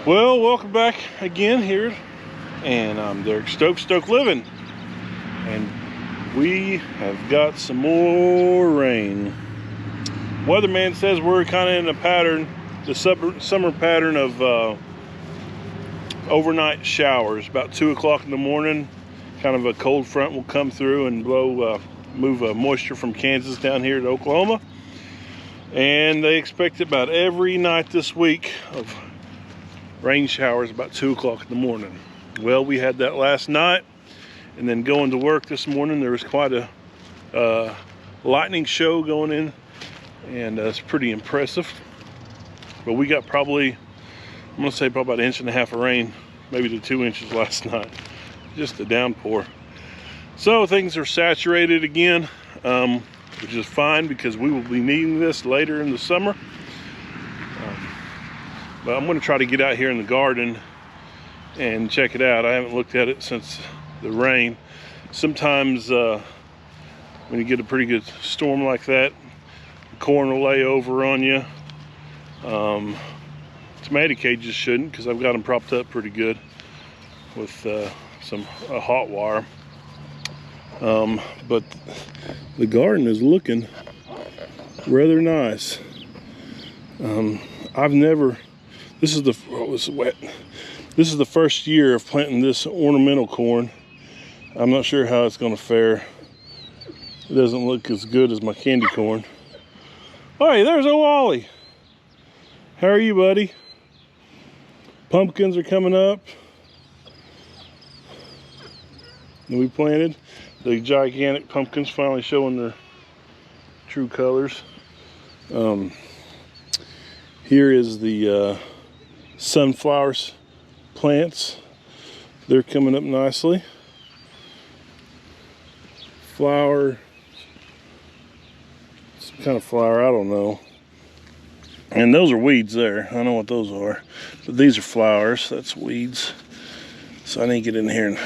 Well, welcome back again here, and I'm Derek Stoke Living, and we have got some more rain. Weatherman says we're kind of in a pattern, the summer pattern of overnight showers. About 2 o'clock in the morning, kind of a cold front will come through and move moisture from Kansas down here to Oklahoma, and they expect about every night this week of rain showers about 2 o'clock in the morning. Well, we had that last night, and then going to work this morning, there was quite a lightning show going in, and it's pretty impressive. But we got probably, I'm gonna say probably about 1.5 inches of rain, maybe to 2 inches last night. Just a downpour. So things are saturated again, which is fine because we will be needing this later in the summer. But I'm going to try to get out here in the garden and check it out. I haven't looked at it since the rain. Sometimes when you get a pretty good storm like that, the corn will lay over on you. Tomato cages shouldn't, because I've got them propped up pretty good with a hot wire. But the garden is looking rather nice. This is the first year of planting this ornamental corn. I'm not sure how it's going to fare. It doesn't look as good as my candy corn. Oh, hey, there's old Wally. How are you, buddy? Pumpkins are coming up. And we planted the gigantic pumpkins, finally showing their true colors. Here is the sunflowers plants. They're coming up nicely. Flower, some kind of flower, I don't know. And those are weeds there. I know what those are. But these are flowers, that's weeds. So I need to get in here and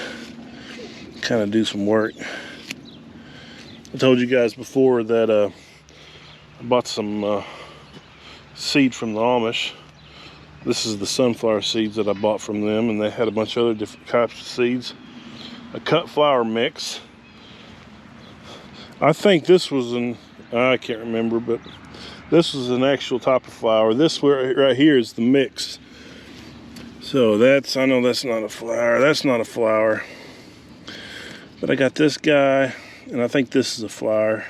kind of do some work. I told you guys before that I bought some seed from the Amish. This is the sunflower seeds that I bought from them, and they had a bunch of other different types of seeds. A cut flower mix. I think this was I can't remember, but this was an actual type of flower. This right here is the mix. So I know that's not a flower. That's not a flower. But I got this guy, and I think this is a flower.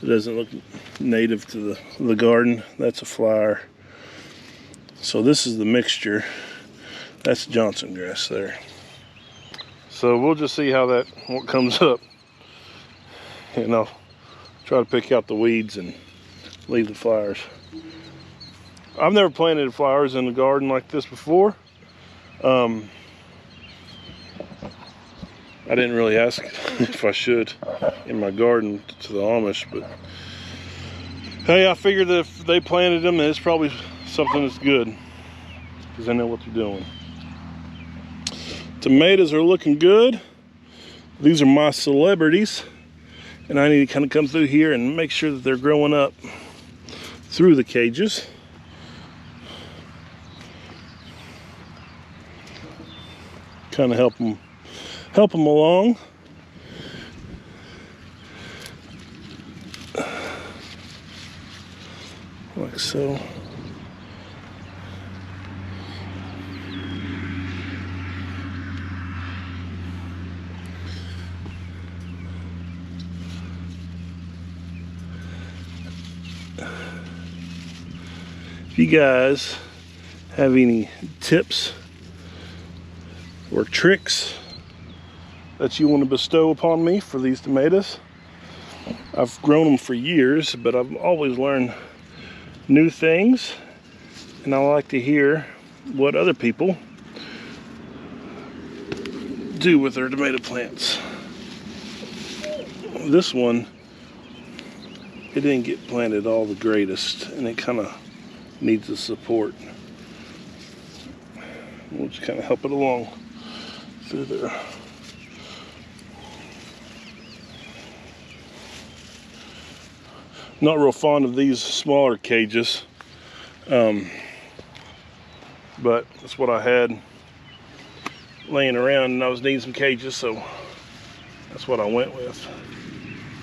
It doesn't look native to the garden. That's a flower. So this is the mixture. That's Johnson grass there. So we'll just see what comes up. And I'll try to pick out the weeds and leave the flowers. I've never planted flowers in the garden like this before. I didn't really ask if I should in my garden to the Amish, but hey, I figured that if they planted them, it's probably something that's good, because they know what they're doing. Tomatoes are looking good. These are my celebrities, and I need to kind of come through here and make sure that they're growing up through the cages. Kind of help them along. Like so. If you guys have any tips or tricks that you want to bestow upon me for these tomatoes, I've grown them for years, but I've always learned new things, and I like to hear what other people do with their tomato plants. This one, it didn't get planted all the greatest, and it kind of needs the support. We'll just kind of help it along through there. Not real fond of these smaller cages. but that's what I had laying around, and I was needing some cages, so that's what I went with.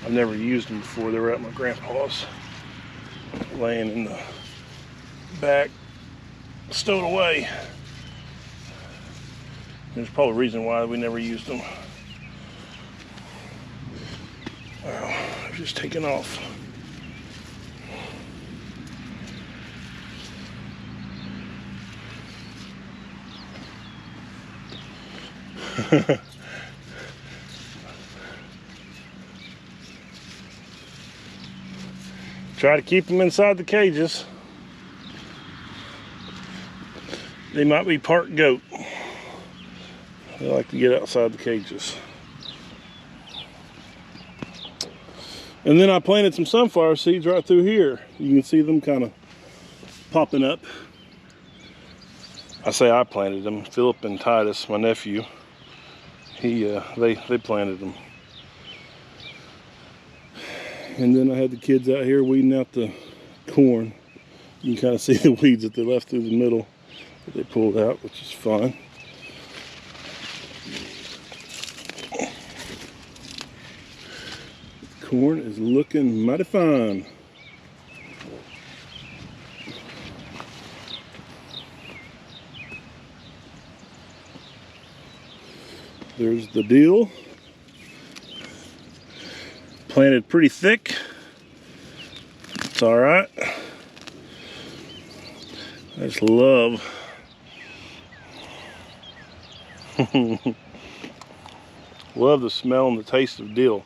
I've never used them before. They were at my grandpa's, laying in the back, stowed away. There's probably a reason why we never used them. Wow, I've just taken off. Try to keep them inside the cages. They might be part goat. They like to get outside the cages. And then I planted some sunflower seeds right through here. You can see them kind of popping up. I say I planted them. Philip and Titus, my nephew, they planted them. And then I had the kids out here weeding out the corn. You can kind of see the weeds that they left through the middle that they pulled out, which is fun. Corn is looking mighty fine. There's the deal. Planted pretty thick. It's all right. I just love love the smell and the taste of dill.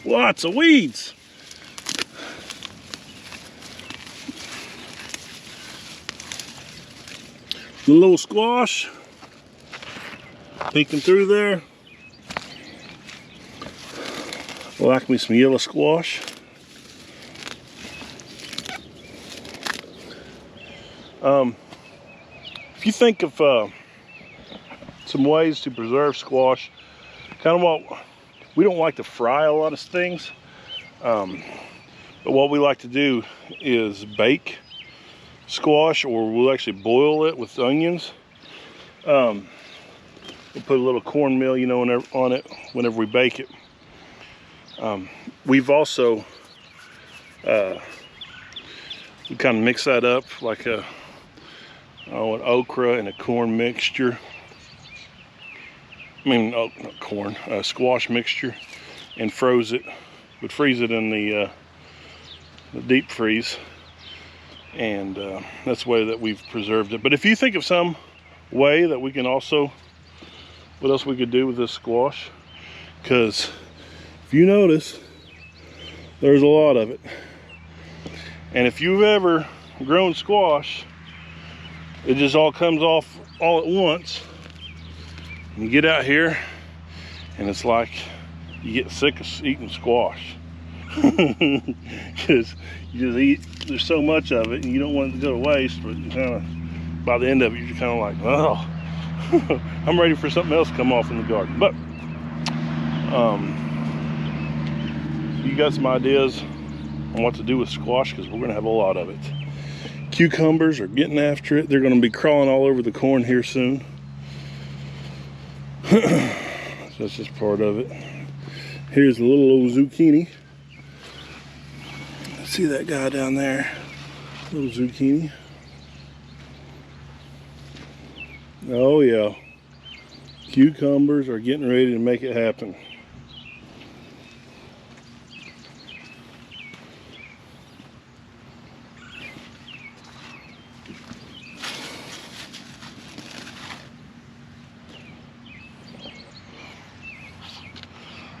Lots of weeds. The little squash peeking through there. Like me some yellow squash. If you think of some ways to preserve squash, kind of what we don't like to fry a lot of things, but what we like to do is bake squash, or we'll actually boil it with onions. We'll put a little cornmeal, you know, on it whenever we bake it. We've also we kind of mix that up like an okra and a corn mixture. I mean, not corn, squash mixture, and froze it. Would freeze it in the deep freeze, and that's the way that we've preserved it. But if you think of some way that we can also, what else we could do with this squash, because if you notice, there's a lot of it. And if you've ever grown squash, it just all comes off all at once. And you get out here, and it's like you get sick of eating squash. Because you just eat, there's so much of it, and you don't want it to go to waste, but you kind of, by the end of it, you're kind of like, oh, I'm ready for something else to come off in the garden. But you got some ideas on what to do with squash, because we're going to have a lot of it. Cucumbers are getting after it. They're going to be crawling all over the corn here soon. So that's just part of it. Here's a little old zucchini. See that guy down there? Little zucchini. Oh yeah. Cucumbers are getting ready to make it happen.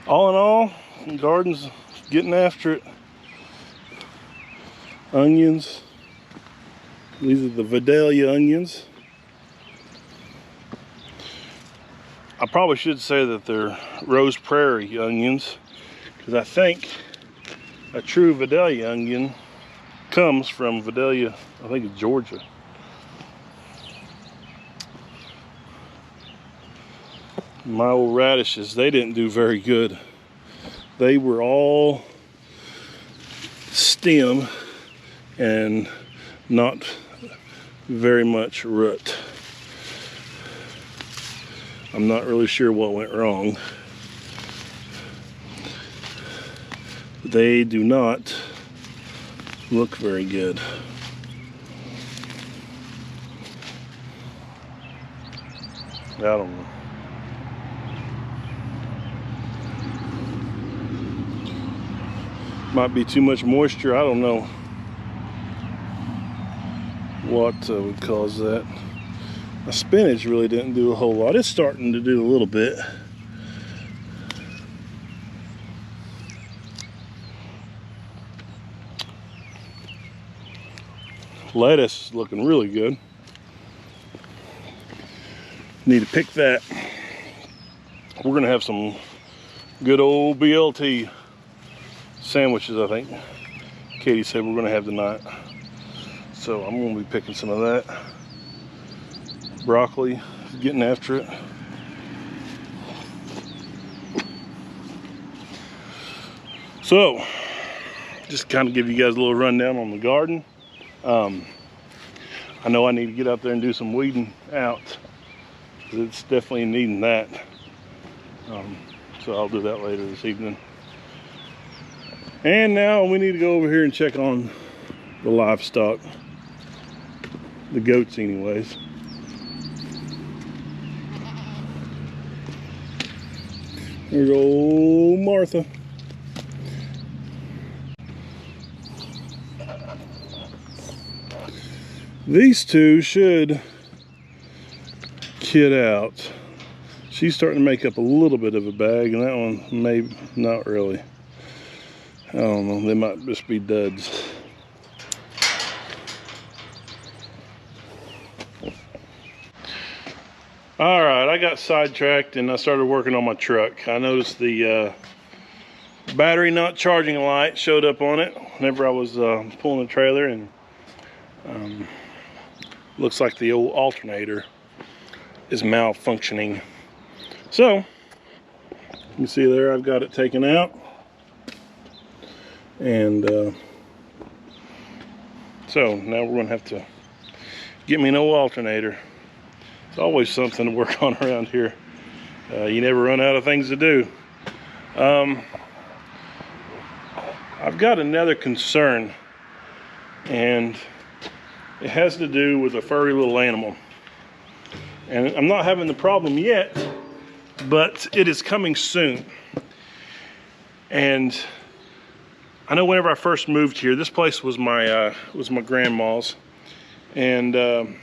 All in all, the garden's getting after it. Onions. These are the Vidalia onions. I probably should say that they're Rose Prairie onions, because I think a true Vidalia onion comes from Vidalia, I think it's Georgia. My old radishes, they didn't do very good. They were all stem and not very much root. I'm not really sure what went wrong. They do not look very good. I don't know. Might be too much moisture. I don't know what would cause that. My spinach really didn't do a whole lot. It's starting to do a little bit. Lettuce is looking really good. Need to pick that. We're gonna have some good old BLT sandwiches, I think Katie said we're gonna have tonight. So I'm gonna be picking some of that. Broccoli, getting after it. So, just kind of give you guys a little rundown on the garden. I know I need to get out there and do some weeding out. It's definitely needing that. So I'll do that later this evening. And now we need to go over here and check on the livestock. The goats anyways. There's old Martha. These two should kid out. She's starting to make up a little bit of a bag, and that one maybe not really. I don't know, they might just be duds. All right, I got sidetracked and I started working on my truck. I noticed the battery not charging light showed up on it whenever I was pulling the trailer, and looks like the old alternator is malfunctioning. So, you see there, I've got it taken out. And so now we're gonna have to get me an old alternator. It's always something to work on around here. You never run out of things to do. I've got another concern, and it has to do with a furry little animal. And I'm not having the problem yet, but it is coming soon. And I know whenever I first moved here, this place was my grandma's, and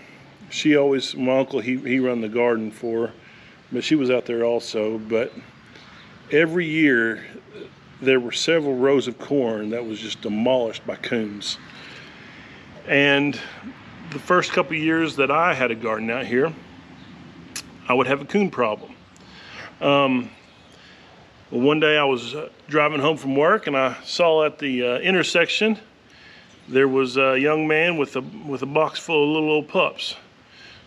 she always, my uncle, he run the garden for her, but she was out there also. But every year there were several rows of corn that was just demolished by coons. And the first couple of years that I had a garden out here, I would have a coon problem. One day I was driving home from work, and I saw at the intersection there was a young man with a box full of little old pups.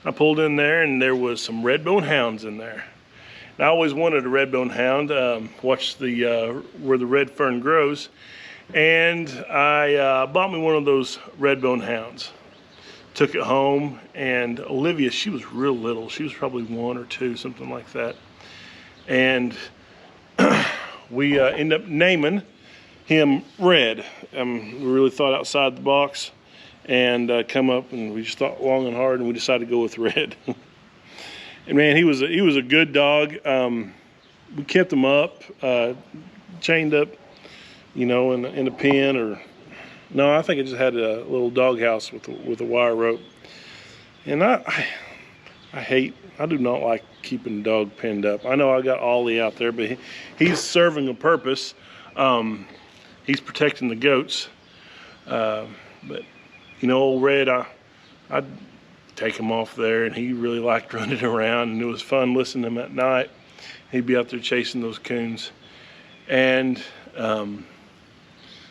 I pulled in there, and there was some red-bone hounds in there. And I always wanted a red-bone hound. Watched the where the red fern grows, and I bought me one of those red-bone hounds. Took it home, and Olivia, she was real little. She was probably 1 or 2, something like that. And we ended up naming him Red. We really thought outside the box, and come up, and we just thought long and hard, and we decided to go with Red. And man, he was a good dog. We kept him up, chained up, you know, in a pen, or no, I think it just had a little dog house with a wire rope. And I do not like keeping the dog penned up. I know I got Ollie out there, but he's serving a purpose. He's protecting the goats. But you know, old Red, I'd take him off there, and he really liked running around, and it was fun listening to him at night. He'd be out there chasing those coons. And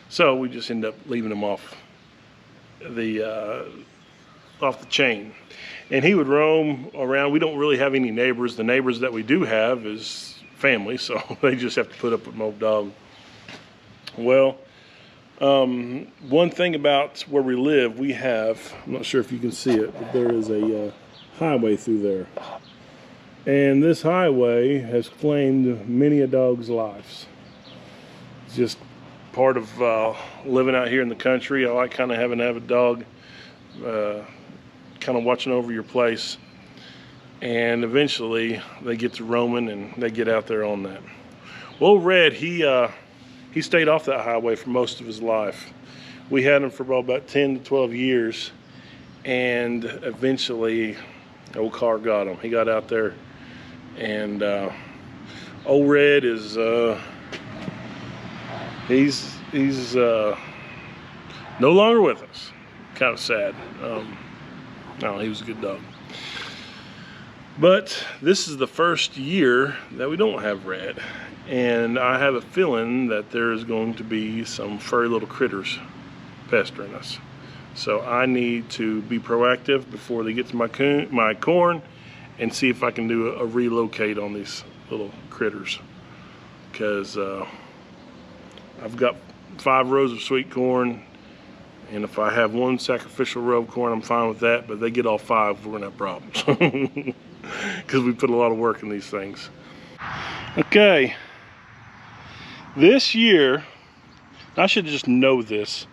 so we just end up leaving him off the chain. And he would roam around. We don't really have any neighbors. The neighbors that we do have is family, so they just have to put up with my old dog. Well, One thing about where we live, we have, I'm not sure if you can see it, but there is a highway through there. And this highway has claimed many a dog's lives. It's just part of living out here in the country. I like kind of having an avid dog kind of watching over your place. And eventually they get to roaming and they get out there on that. Well, Red, he stayed off that highway for most of his life. We had him for about 10 to 12 years, and eventually old car got him. He got out there, and old Red is he's no longer with us. Kind of sad. No, he was a good dog. But this is the first year that we don't have Red, and I have a feeling that there is going to be some furry little critters pestering us. So I need to be proactive before they get to my corn and see if I can do a relocate on these little critters, because I've got 5 rows of sweet corn, and if I have 1 sacrificial row of corn, I'm fine with that. But they get all 5, we're gonna have problems. Because we put a lot of work in these things. Okay, this year, I should just know this.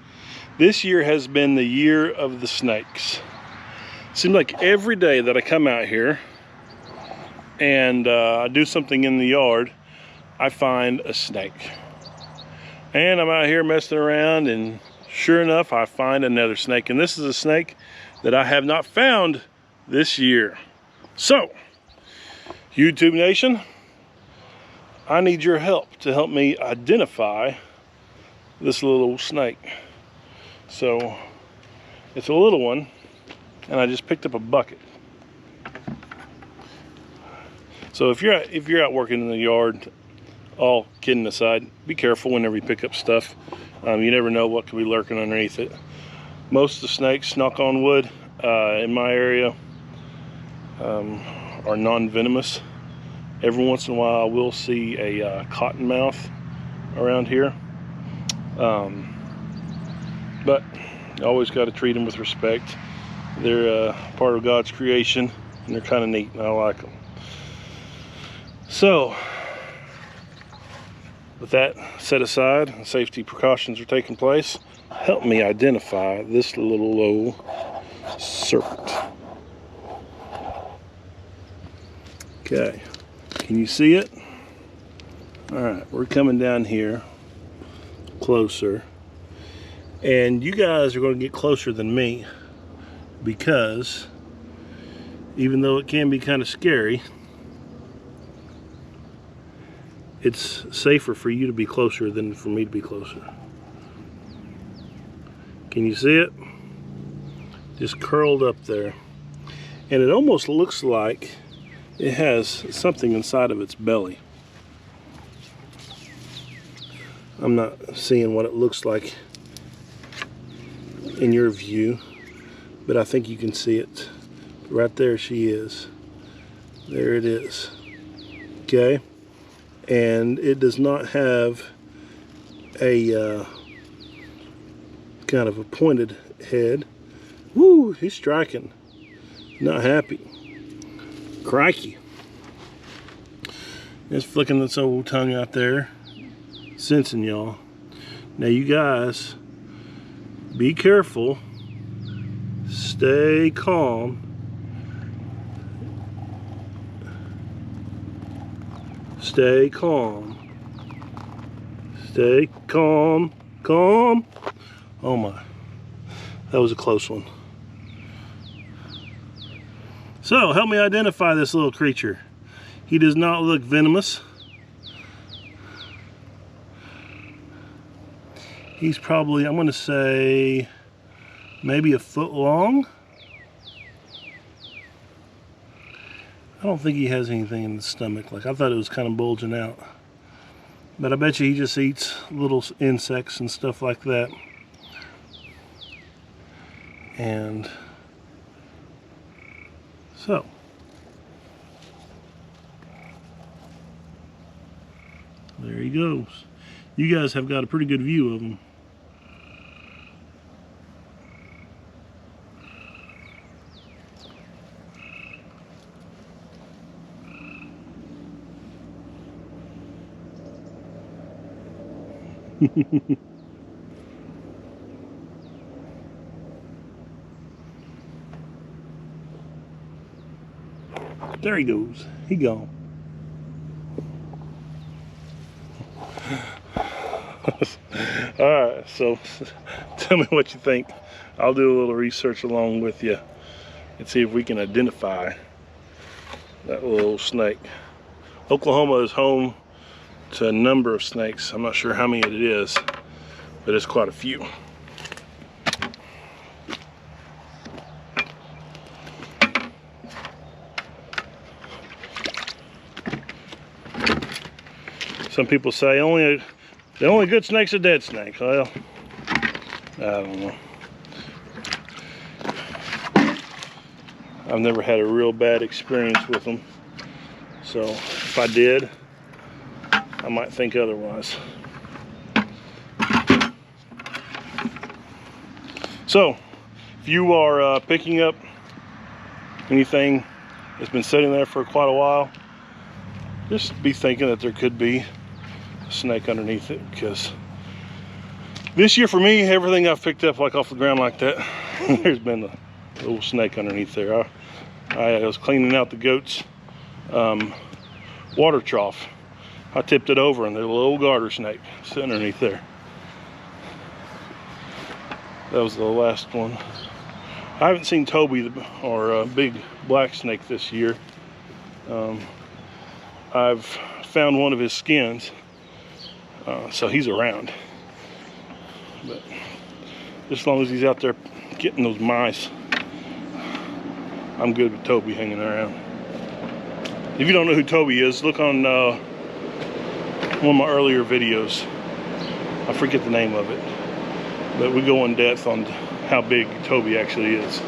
This year has been the year of the snakes. It seems like every day that I come out here and I do something in the yard, I find a snake. And I'm out here messing around, and sure enough, I find another snake. And this is a snake that I have not found this year. So, YouTube Nation, I need your help to help me identify this little snake. So, it's a little one, and I just picked up a bucket. So if you're out working in the yard, all kidding aside, be careful whenever you pick up stuff. You never know what could be lurking underneath it. Most of the snakes, knock on wood, in my area, are non-venomous. Every once in a while I will see a cottonmouth around here, but you always got to treat them with respect. They're part of God's creation, and they're kind of neat, and I like them. So with that set aside, and safety precautions are taking place, help me identify this little low serpent. Okay, can you see it? All right, we're coming down here closer, and you guys are going to get closer than me, because even though it can be kind of scary, it's safer for you to be closer than for me to be closer. Can you see it? Just curled up there, and it almost looks like it has something inside of its belly. I'm not seeing what it looks like in your view, but I think you can see it. Right there she is. There it is. Okay? And it does not have a kind of a pointed head. Woo, he's striking. Not happy. Crikey. Just flicking this old tongue out there, sensing y'all. Now you guys, be careful, stay calm. Stay calm. Stay calm. Calm. Oh my, that was a close one. So, help me identify this little creature. He does not look venomous. He's probably, I'm going to say, maybe a foot long. I don't think he has anything in the stomach. Like, I thought it was kind of bulging out. But I bet you he just eats little insects and stuff like that. And so, there he goes. You guys have got a pretty good view of him. There he goes. He gone. Alright, so tell me what you think. I'll do a little research along with you and see if we can identify that little snake. Oklahoma is home to a number of snakes. I'm not sure how many it is, but it's quite a few. Some people say the only good snake's a dead snake. Well, I don't know. I've never had a real bad experience with them. So if I did, I might think otherwise. So if you are picking up anything that's been sitting there for quite a while, just be thinking that there could be a snake underneath it, because this year for me, everything I've picked up like off the ground like that, there's been a little snake underneath there. I was cleaning out the goats' water trough. I tipped it over and there's a little garter snake sitting underneath there. That was the last one. I haven't seen Toby or a big black snake this year. I've found one of his skins, so he's around. But just as long as he's out there getting those mice, I'm good with Toby hanging around. If you don't know who Toby is, look on one of my earlier videos. I forget the name of it, but we go in depth on how big Toby actually is.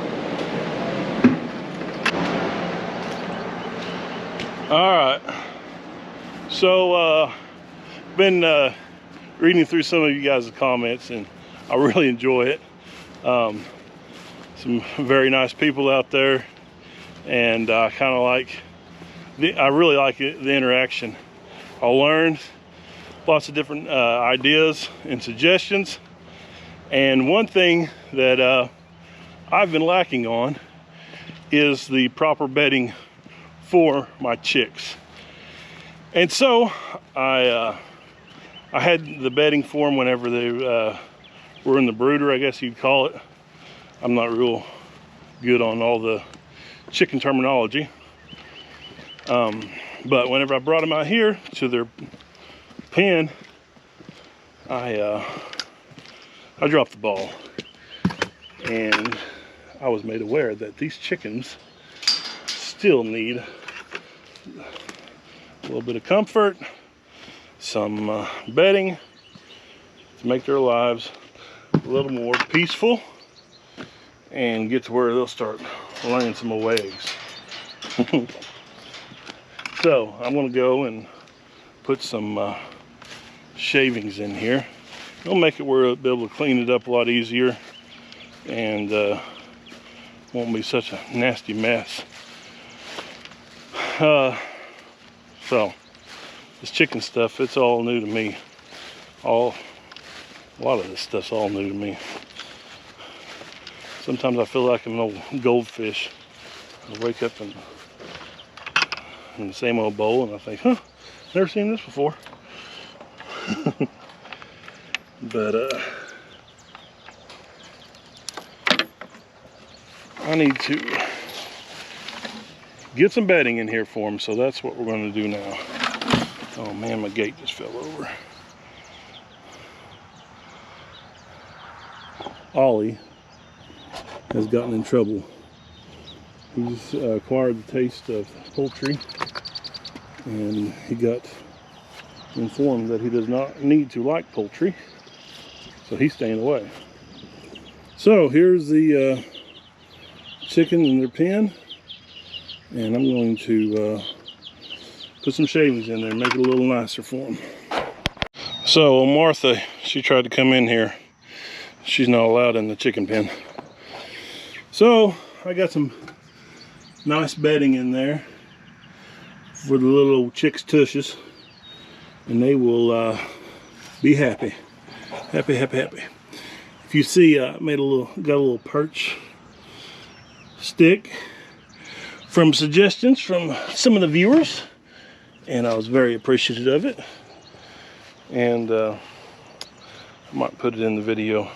All right, so been reading through some of you guys' comments, and I really enjoy it. Some very nice people out there, and I kind of like I really like it, the interaction. I'll learn lots of different ideas and suggestions, and one thing that I've been lacking on is the proper bedding for my chicks. And so I had the bedding for them whenever they were in the brooder, I guess you'd call it. I'm not real good on all the chicken terminology. But whenever I brought them out here to their pen, I dropped the ball. And I was made aware that these chickens still need a little bit of comfort, some bedding to make their lives a little more peaceful and get to where they'll start laying some more eggs. So I'm going to go and put some shavings in here. It'll make it where I'll be able to clean it up a lot easier, and won't be such a nasty mess. So this chicken stuff, it's all new to me. A lot of this stuff's all new to me. Sometimes I feel like I'm an old goldfish. I wake up in the same old bowl and I think, huh, never seen this before. But I need to get some bedding in here for them, so that's what we're going to do now. Oh man, my gate just fell over. Ollie has gotten in trouble. He's acquired the taste of poultry, and he got informed that he does not need to like poultry, so he's staying away. So here's the chicken in their pen, and I'm going to put some shavings in there and make it a little nicer for them. So Martha, she tried to come in here. She's not allowed in the chicken pen. So I got some nice bedding in there for the little chicks' tushes, and they will be happy. Happy, happy, happy. If you see, I got a little perch stick from suggestions from some of the viewers, and I was very appreciative of it. And I might put it in the video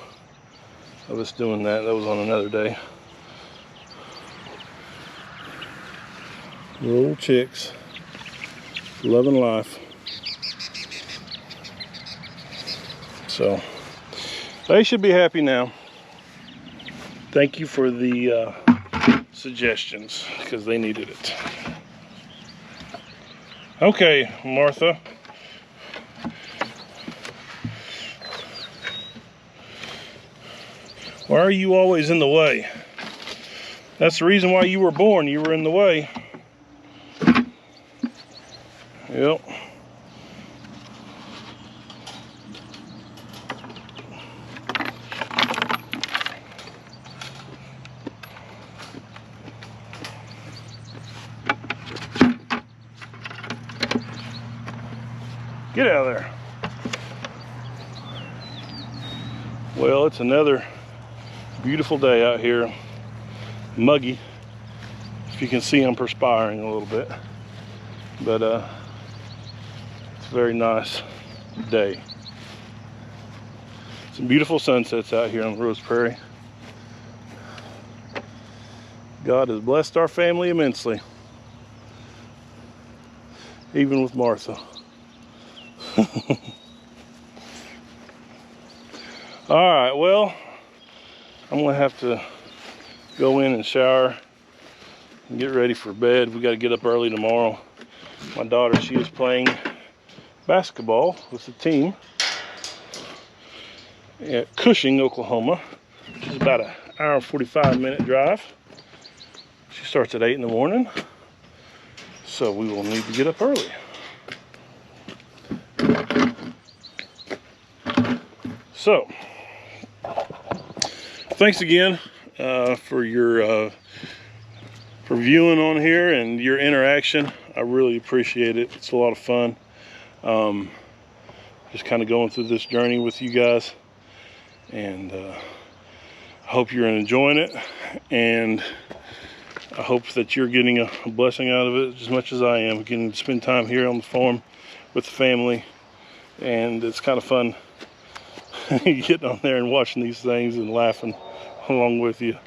of us doing that. That was on another day. Little chicks, loving life. So they should be happy now. Thank you for the suggestions, because they needed it. Okay, Martha. Why are you always in the way? That's the reason why you were born. You were in the way. Yep. Get out of there. Well, it's another beautiful day out here. Muggy. If you can see, I'm perspiring a little bit. But it's a very nice day. Some beautiful sunsets out here on Rose Prairie. God has blessed our family immensely. Even with Martha. Alright, well, I'm going to have to go in and shower and get ready for bed. We got to get up early tomorrow. My daughter, she is playing basketball with the team at Cushing, Oklahoma, which is about an hour and 45-minute drive. She starts at 8 in the morning, so we will need to get up early. So, thanks again for your for viewing on here and your interaction. I really appreciate it. It's a lot of fun. Just kind of going through this journey with you guys, and I hope you're enjoying it, and I hope that you're getting a blessing out of it as much as I am, getting to spend time here on the farm with the family. And it's kind of fun getting on there and watching these things and laughing along with you.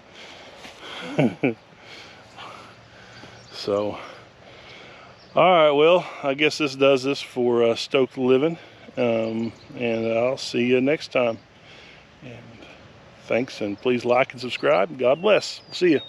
So, all right, well, I guess this does this for Stoked Living, and I'll see you next time. And thanks, and please like and subscribe. God bless. See you.